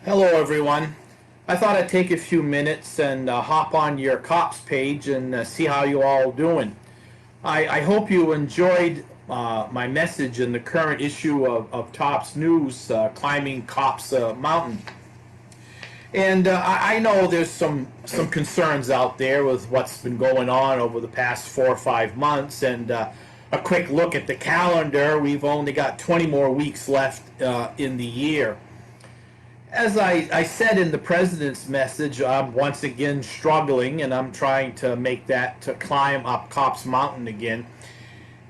Hello, everyone. I thought I'd take a few minutes and hop on your COPS page and see how you all doing. I hope you enjoyed my message in the current issue of TOPS News, climbing COPS Mountain. And I know there's some concerns out there with what's been going on over the past 4 or 5 months. And a quick look at the calendar, we've only got 20 more weeks left in the year. As I said in the president's message, I'm once again struggling, and I'm trying to make that to climb up Cops Mountain again.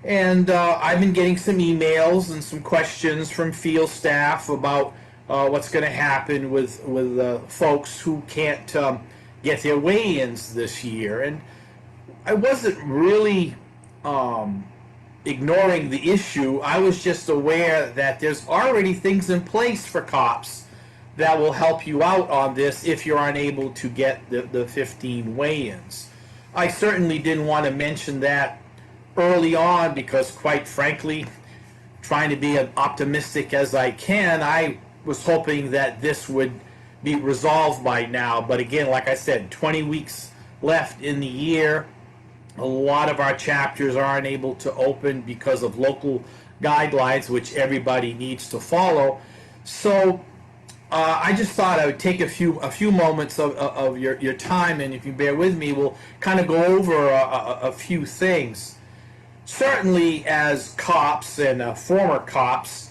And I've been getting some emails and some questions from field staff about what's going to happen with folks who can't get their weigh-ins this year. And I wasn't really ignoring the issue. I was just aware that there's already things in place for cops that will help you out on this if you're unable to get the 15 weigh-ins. I certainly didn't want to mention that early on because, quite frankly, trying to be as optimistic as I can, I was hoping that this would be resolved by now. But again, like I said, 20 weeks left in the year. A lot of our chapters aren't able to open because of local guidelines, which everybody needs to follow. So I just thought I would take a few moments of your time, and if you bear with me, we'll kind of go over a few things. Certainly, as cops and former cops,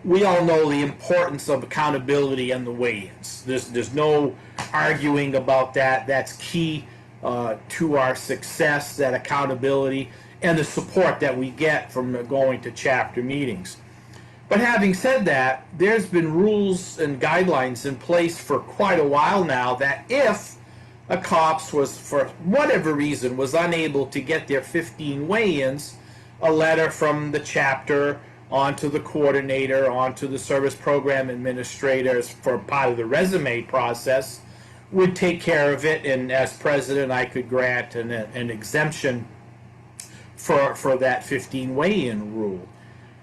we all know the importance of accountability and the weigh-ins. There's no arguing about that. That's key to our success, that accountability, and the support that we get from going to chapter meetings. But having said that, there's been rules and guidelines in place for quite a while now that if a cops was, for whatever reason, was unable to get their 15 weigh-ins, a letter from the chapter onto the coordinator, onto the service program administrators for part of the resume process would take care of it, and as president I could grant an exemption for that 15 weigh-in rule.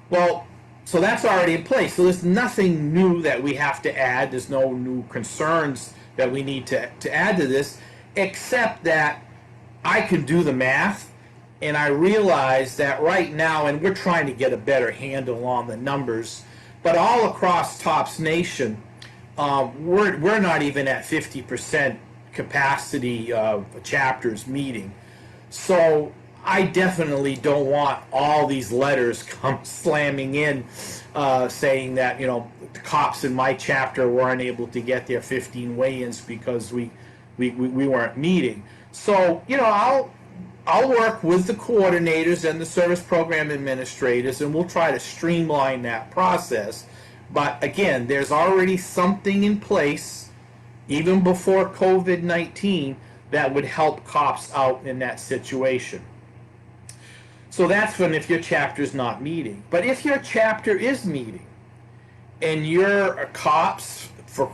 Well, so that's already in place. So there's nothing new that we have to add. There's no new concerns that we need to add to this, except that I can do the math, and I realize that right now, and we're trying to get a better handle on the numbers, but all across TOPS Nation, we're not even at 50% capacity of chapters meeting. So I definitely don't want all these letters come slamming in saying that, the cops in my chapter weren't able to get their 15 weigh-ins because we weren't meeting. So, I'll work with the coordinators and the service program administrators, and we'll try to streamline that process. But again, there's already something in place, even before COVID-19, that would help cops out in that situation. So that's when if your chapter is not meeting. But if your chapter is meeting, and you're cops for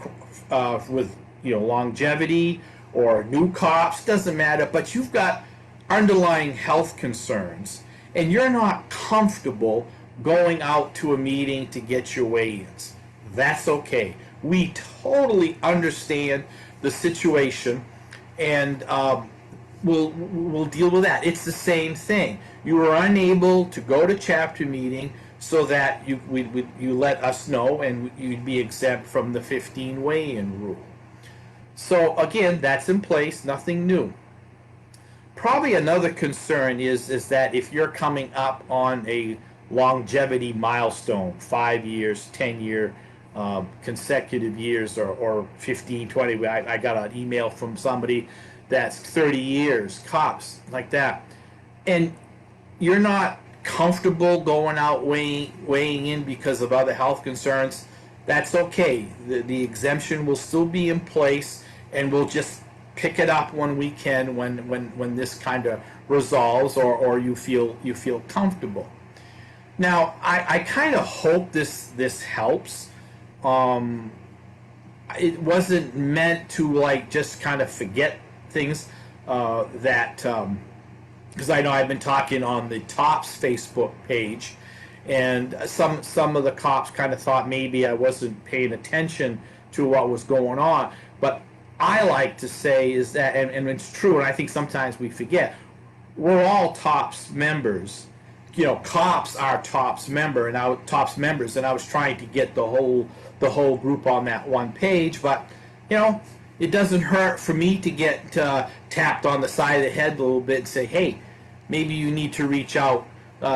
with longevity or new cops, doesn't matter, but you've got underlying health concerns, and you're not comfortable going out to a meeting to get your weigh-ins, that's okay. We totally understand the situation, and we'll deal with that. It's the same thing. You were unable to go to chapter meeting, so that you let us know, and you'd be exempt from the 15 weigh-in rule. So again, that's in place, nothing new. Probably another concern is that if you're coming up on a longevity milestone, 5 years, 10-year, consecutive years, or 15, 20. I got an email from somebody that's 30 years, cops, like that. And you're not comfortable going out weighing in because of other health concerns, that's okay. The exemption will still be in place, and we'll just pick it up when we can, when this kind of resolves, or you feel comfortable. Now, I kind of hope this helps. It wasn't meant to just kind of forget things because I know I've been talking on the TOPS Facebook page, and some of the cops kind of thought maybe I wasn't paying attention to what was going on. But I like to say is that, and it's true, and I think sometimes we forget, we're all TOPS members. You know, cops are TOPS member and TOPS members, and I was trying to get the whole group on that one page, but you know, it doesn't hurt for me to get tapped on the side of the head a little bit and say, hey, maybe you need to reach out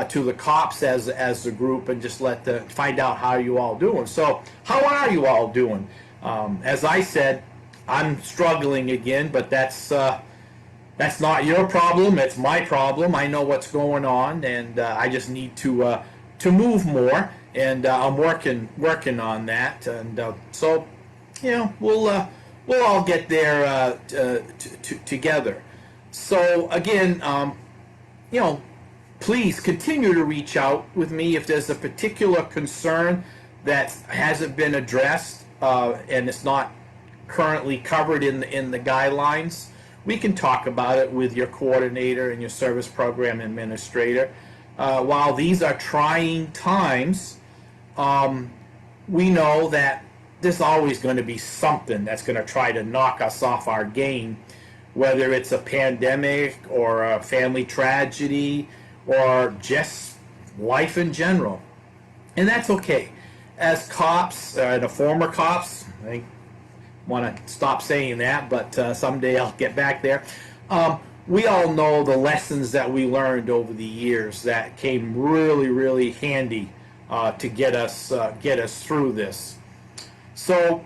to the cops as a group and just find out how you all doing. So how are you all doing? As I said, I'm struggling again, but that's not your problem. It's my problem. I know what's going on, and I just need to move more, and I'm working on that. And so, you know, we'll all get there together. So again, you know, please continue to reach out with me if there's a particular concern that hasn't been addressed and it's not currently covered in the guidelines. We can talk about it with your coordinator and your service program administrator. While these are trying times, we know that there's always going to be something that's going to try to knock us off our game, whether it's a pandemic or a family tragedy or just life in general. And that's okay. As cops, and a former cops, I want to stop saying that, but someday I'll get back there. We all know the lessons that we learned over the years that came really, really handy to get us through this. So,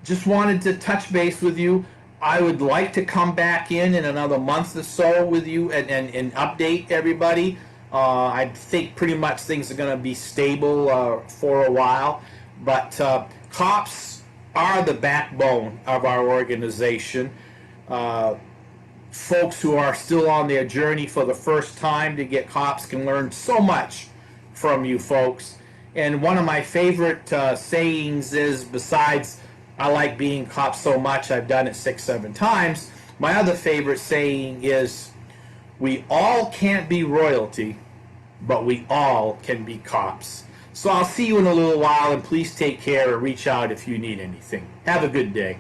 just wanted to touch base with you. I would like to come back in another month or so with you and update everybody. I think pretty much things are going to be stable for a while, but cops are the backbone of our organization. Folks who are still on their journey for the first time to get cops can learn so much from you folks. And one of my favorite sayings is, besides I like being cop so much I've done it 6-7 times, my other favorite saying is, we all can't be royalty, but we all can be cops. So I'll see you in a little while, and please take care and reach out if you need anything. Have a good day.